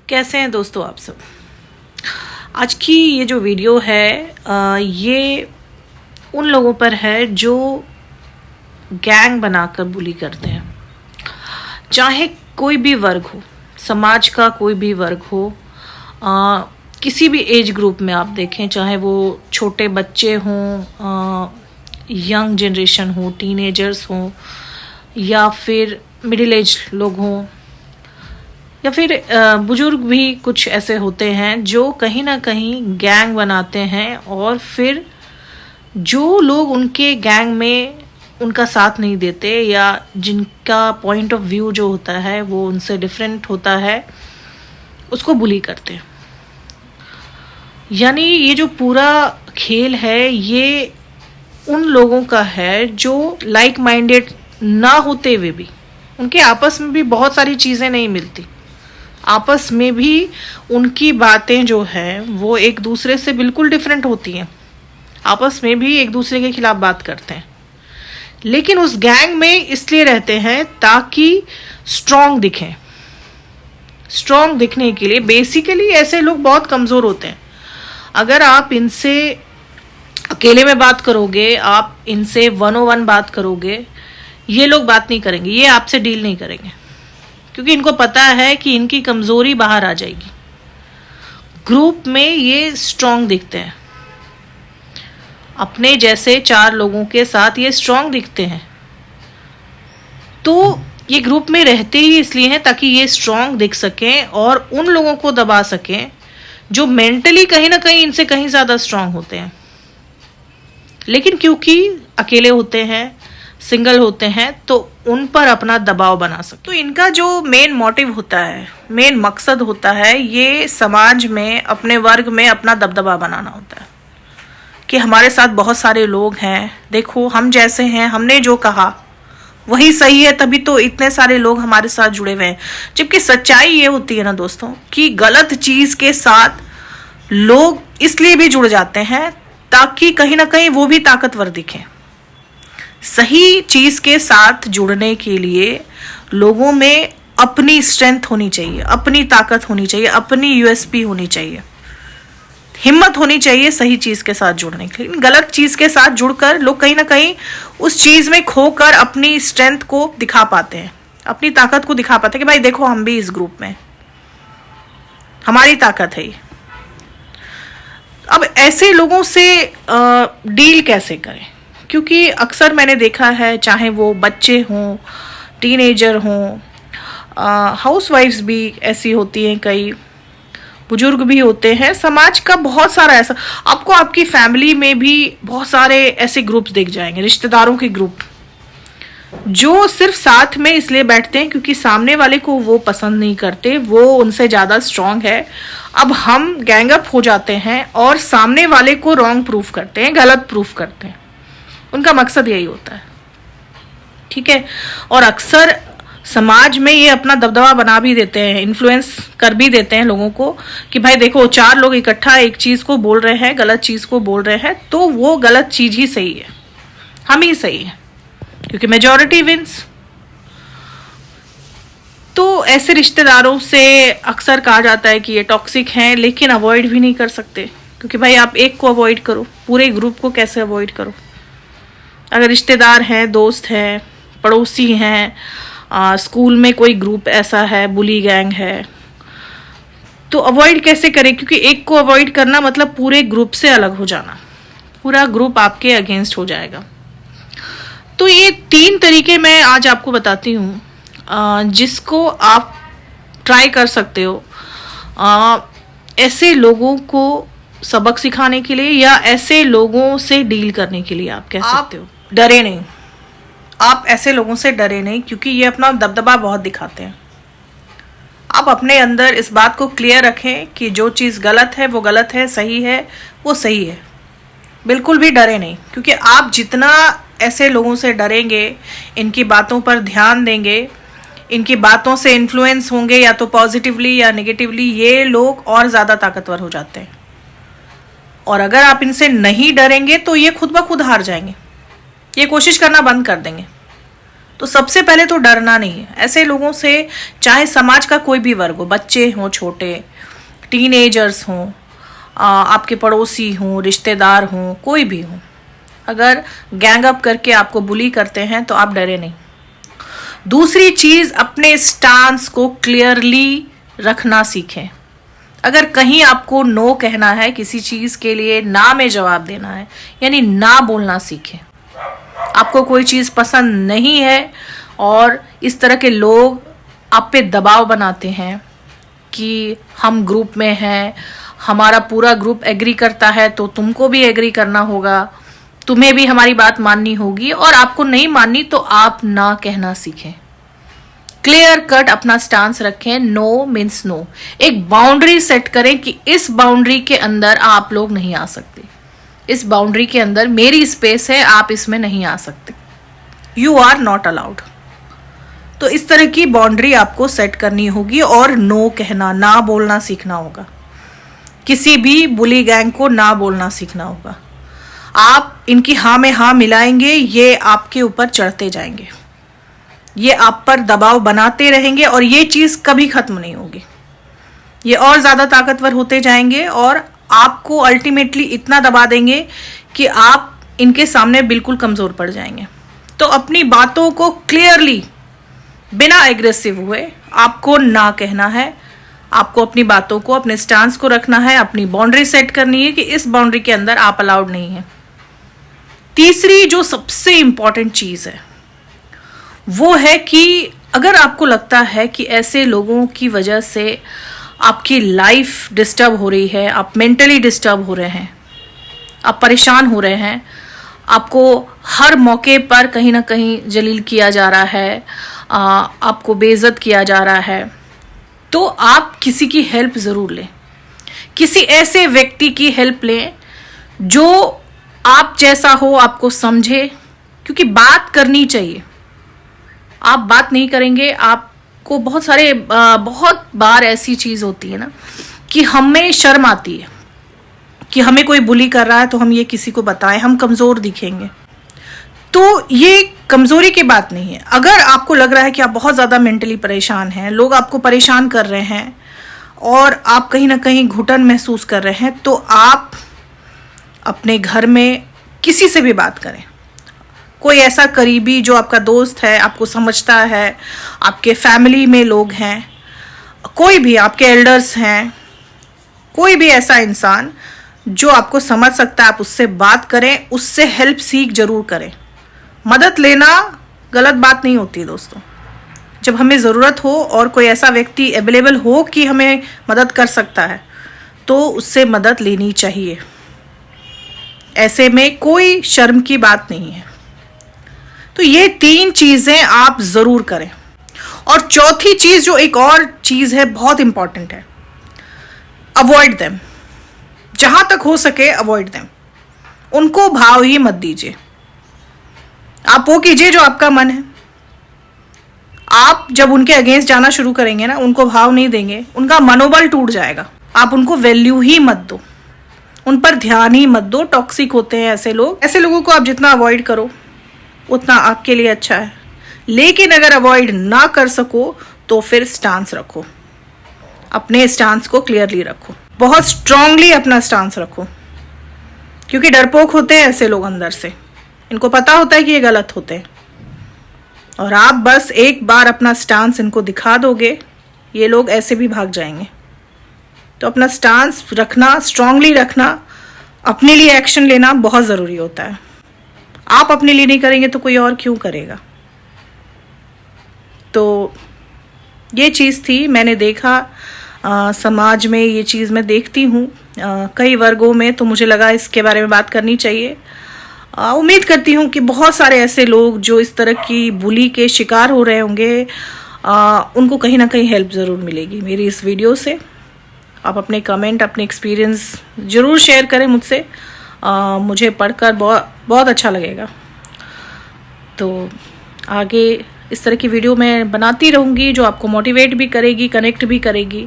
कैसे हैं दोस्तों आप सब। आज की ये जो वीडियो है ये उन लोगों पर है जो गैंग बनाकर बुली करते हैं। चाहे कोई भी वर्ग हो, समाज का कोई भी वर्ग हो, किसी भी एज ग्रुप में आप देखें, चाहे वो छोटे बच्चे हों, यंग जनरेशन हो, टीनेजर्स हों, या फिर मिडिल एज लोग हों, या फिर बुजुर्ग भी कुछ ऐसे होते हैं जो कहीं ना कहीं गैंग बनाते हैं, और फिर जो लोग उनके गैंग में उनका साथ नहीं देते या जिनका पॉइंट ऑफ व्यू जो होता है वो उनसे डिफरेंट होता है, उसको बुली करते हैं। यानी ये जो पूरा खेल है ये उन लोगों का है जो लाइक माइंडेड ना होते हुए भी, उनके आपस में भी बहुत सारी चीज़ें नहीं मिलती, आपस में भी उनकी बातें जो हैं वो एक दूसरे से बिल्कुल डिफरेंट होती हैं, आपस में भी एक दूसरे के खिलाफ बात करते हैं, लेकिन उस गैंग में इसलिए रहते हैं ताकि स्ट्रॉन्ग दिखें। स्ट्रॉन्ग दिखने के लिए बेसिकली ऐसे लोग बहुत कमज़ोर होते हैं। अगर आप इनसे अकेले में बात करोगे, आप इनसे 101 बात करोगे, ये लोग बात नहीं करेंगे, ये आपसे डील नहीं करेंगे, क्योंकि इनको पता है कि इनकी कमज़ोरी बाहर आ जाएगी। ग्रुप में ये स्ट्रॉन्ग दिखते हैं, अपने जैसे 4 लोगों के साथ ये स्ट्रॉन्ग दिखते हैं, तो ये ग्रुप में रहते ही इसलिए हैं ताकि ये स्ट्रॉन्ग दिख सकें और उन लोगों को दबा सकें जो मेंटली कहीं ना कहीं इनसे कहीं ज़्यादा स्ट्रॉन्ग होते हैं, लेकिन क्योंकि अकेले होते हैं, सिंगल होते हैं, तो उन पर अपना दबाव बना सकते। तो इनका जो मेन मोटिव होता है, मेन मकसद होता है, ये समाज में अपने वर्ग में अपना दबदबा बनाना होता है कि हमारे साथ बहुत सारे लोग हैं, देखो हम जैसे हैं, हमने जो कहा वही सही है, तभी तो इतने सारे लोग हमारे साथ जुड़े हुए हैं। जबकि सच्चाई ये होती है ना दोस्तों कि गलत चीज़ के साथ लोग इसलिए भी जुड़ जाते हैं ताकि कहीं ना कहीं वो भी ताकतवर दिखें। सही चीज़ के साथ जुड़ने के लिए लोगों में अपनी स्ट्रेंथ होनी चाहिए, अपनी ताकत होनी चाहिए, अपनी यूएसपी होनी चाहिए, हिम्मत होनी चाहिए सही चीज़ के साथ जुड़ने के लिए। गलत चीज़ के साथ जुड़कर लोग कहीं ना कहीं उस चीज़ में खोकर अपनी स्ट्रेंथ को दिखा पाते हैं, अपनी ताकत को दिखा पाते हैं कि भाई देखो हम भी इस ग्रुप में, हमारी ताकत है ये। अब ऐसे लोगों से डील कैसे करें, क्योंकि अक्सर मैंने देखा है, चाहे वो बच्चे हों, टीनेजर हों, हाउसवाइफ्स भी ऐसी होती हैं, कई बुजुर्ग भी होते हैं, समाज का बहुत सारा ऐसा, आपको आपकी फैमिली में भी बहुत सारे ऐसे ग्रुप्स दिख जाएंगे, रिश्तेदारों के ग्रुप जो सिर्फ साथ में इसलिए बैठते हैं क्योंकि सामने वाले को वो पसंद नहीं करते, वो उनसे ज़्यादा स्ट्रांग है। अब हम गैंग अप हो जाते हैं और सामने वाले को रॉन्ग प्रूफ करते हैं, गलत प्रूफ करते हैं। उनका मकसद यही होता है, ठीक है। और अक्सर समाज में ये अपना दबदबा बना भी देते हैं, इन्फ्लुएंस कर भी देते हैं लोगों को कि भाई देखो 4 लोग इकट्ठा एक चीज़ को बोल रहे हैं, गलत चीज़ को बोल रहे हैं, तो वो गलत चीज़ ही सही है, हम ही सही है, क्योंकि मेजॉरिटी विंस। तो ऐसे रिश्तेदारों से अक्सर कहा जाता है कि ये टॉक्सिक हैं, लेकिन अवॉइड भी नहीं कर सकते, क्योंकि भाई आप एक को अवॉइड करो, पूरे ग्रुप को कैसे अवॉइड करो। अगर रिश्तेदार हैं, दोस्त हैं, पड़ोसी हैं, स्कूल में कोई ग्रुप ऐसा है, बुली गैंग है, तो अवॉइड कैसे करें, क्योंकि एक को अवॉइड करना मतलब पूरे ग्रुप से अलग हो जाना, पूरा ग्रुप आपके अगेंस्ट हो जाएगा। तो ये 3 तरीके मैं आज आपको बताती हूँ जिसको आप ट्राई कर सकते हो ऐसे लोगों को सबक सिखाने के लिए या ऐसे लोगों से डील करने के लिए। आप कह सकते हो डरे नहीं, आप ऐसे लोगों से डरे नहीं, क्योंकि ये अपना दबदबा बहुत दिखाते हैं। आप अपने अंदर इस बात को क्लियर रखें कि जो चीज़ गलत है वो गलत है, सही है वो सही है। बिल्कुल भी डरे नहीं, क्योंकि आप जितना ऐसे लोगों से डरेंगे, इनकी बातों पर ध्यान देंगे, इनकी बातों से इन्फ्लुएंस होंगे या तो पॉजिटिवली या नेगेटिवली, ये लोग और ज़्यादा ताकतवर हो जाते हैं। और अगर आप इनसे नहीं डरेंगे तो ये खुद ब खुद हार जाएंगे, ये कोशिश करना बंद कर देंगे। तो सबसे पहले तो डरना नहीं है ऐसे लोगों से, चाहे समाज का कोई भी वर्ग हो, बच्चे हों छोटे, टीनेजर्स हों, आपके पड़ोसी हों, रिश्तेदार हों, कोई भी हो, अगर गैंग अप करके आपको बुली करते हैं तो आप डरे नहीं। दूसरी चीज, अपने स्टांस को क्लियरली रखना सीखें। अगर कहीं आपको नो कहना है, किसी चीज के लिए ना में जवाब देना है, यानी ना बोलना सीखें। आपको कोई चीज पसंद नहीं है और इस तरह के लोग आप पे दबाव बनाते हैं कि हम ग्रुप में हैं, हमारा पूरा ग्रुप एग्री करता है तो तुमको भी एग्री करना होगा, तुम्हें भी हमारी बात माननी होगी, और आपको नहीं माननी तो आप ना कहना सीखें। क्लियर कट अपना स्टांस रखें। No means no. एक बाउंड्री सेट करें कि इस बाउंड्री के अंदर आप लोग नहीं आ सकते, इस बाउंड्री के अंदर मेरी स्पेस है, आप इसमें नहीं आ सकते, यू आर नॉट अलाउड। तो इस तरह की बाउंड्री आपको सेट करनी होगी और नो कहना, ना बोलना सीखना होगा। किसी भी बुली गैंग को ना बोलना सीखना होगा। आप इनकी हाँ में हाँ मिलाएंगे, ये आपके ऊपर चढ़ते जाएंगे, ये आप पर दबाव बनाते रहेंगे और ये चीज कभी खत्म नहीं होगी। ये और ज्यादा ताकतवर होते जाएंगे और आपको अल्टीमेटली इतना दबा देंगे कि आप इनके सामने बिल्कुल कमजोर पड़ जाएंगे। तो अपनी बातों को क्लियरली, बिना एग्रेसिव हुए आपको ना कहना है। आपको अपनी बातों को, अपने स्टांस को रखना है, अपनी बाउंड्री सेट करनी है कि इस बाउंड्री के अंदर आप अलाउड नहीं है। तीसरी जो सबसे इंपॉर्टेंट चीज है वो है कि अगर आपको लगता है कि ऐसे लोगों की वजह से आपकी लाइफ डिस्टर्ब हो रही है, आप मेंटली डिस्टर्ब हो रहे हैं, आप परेशान हो रहे हैं, आपको हर मौके पर कहीं ना कहीं जलील किया जा रहा है, आपको बेइज्जत किया जा रहा है, तो आप किसी की हेल्प ज़रूर लें। किसी ऐसे व्यक्ति की हेल्प लें जो आप जैसा हो, आपको समझे, क्योंकि बात करनी चाहिए। आप बात नहीं करेंगे, आपको बहुत बार ऐसी चीज़ होती है ना कि हमें शर्म आती है कि हमें कोई बुली कर रहा है तो हम ये किसी को बताएं, हम कमज़ोर दिखेंगे। तो ये कमज़ोरी की बात नहीं है। अगर आपको लग रहा है कि आप बहुत ज़्यादा मेंटली परेशान हैं, लोग आपको परेशान कर रहे हैं और आप कहीं ना कहीं घुटन महसूस कर रहे हैं, तो आप अपने घर में किसी से भी बात करें। कोई ऐसा करीबी जो आपका दोस्त है, आपको समझता है, आपके फैमिली में लोग हैं, कोई भी आपके एल्डर्स हैं, कोई भी ऐसा इंसान जो आपको समझ सकता है, आप उससे बात करें, उससे हेल्प सीख जरूर करें। मदद लेना गलत बात नहीं होती दोस्तों। जब हमें ज़रूरत हो और कोई ऐसा व्यक्ति अवेलेबल हो कि हमें मदद कर सकता है तो उससे मदद लेनी चाहिए। ऐसे में कोई शर्म की बात नहीं है। तो ये 3 चीज़ें आप ज़रूर करें। और चौथी चीज़, जो एक और चीज़ है, बहुत इंपॉर्टेंट है, अवॉइड देम। जहां तक हो सके अवॉइड देम। उनको भाव ही मत दीजिए। आप वो कीजिए जो आपका मन है। आप जब उनके अगेंस्ट जाना शुरू करेंगे ना, उनको भाव नहीं देंगे, उनका मनोबल टूट जाएगा। आप उनको वैल्यू ही मत दो, उन पर ध्यान ही मत दो। टॉक्सिक होते हैं ऐसे लोग। ऐसे लोगों को आप जितना अवॉइड करो उतना आपके लिए अच्छा है। लेकिन अगर अवॉइड ना कर सको तो फिर स्टांस रखो, अपने स्टांस को क्लियरली रखो, बहुत स्ट्रांगली अपना स्टांस रखो। क्योंकि डरपोक होते हैं ऐसे लोग अंदर से, इनको पता होता है कि ये गलत होते हैं, और आप बस एक बार अपना स्टांस इनको दिखा दोगे, ये लोग ऐसे भी भाग जाएंगे। तो अपना स्टांस रखना, स्ट्रांगली रखना, अपने लिए एक्शन लेना बहुत ज़रूरी होता है। आप अपने लिए नहीं करेंगे तो कोई और क्यों करेगा। तो ये चीज़ थी, मैंने देखा समाज में ये चीज़ मैं देखती हूँ कई वर्गों में, तो मुझे लगा इसके बारे में बात करनी चाहिए। उम्मीद करती हूँ कि बहुत सारे ऐसे लोग जो इस तरह की बुली के शिकार हो रहे होंगे, उनको कहीं ना कहीं हेल्प ज़रूर मिलेगी मेरी इस वीडियो से। आप अपने कमेंट, अपने एक्सपीरियंस ज़रूर शेयर करें मुझसे, मुझे पढ़कर बहुत अच्छा लगेगा। तो आगे इस तरह की वीडियो मैं बनाती रहूँगी जो आपको मोटिवेट भी करेगी, कनेक्ट भी करेगी,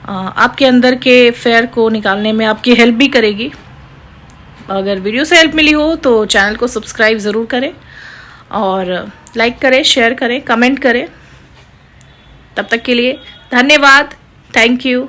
आपके अंदर के फेयर को निकालने में आपकी हेल्प भी करेगी। अगर वीडियो से हेल्प मिली हो तो चैनल को सब्सक्राइब ज़रूर करें और लाइक करें, शेयर करें, कमेंट करें। तब तक के लिए धन्यवाद। Thank you.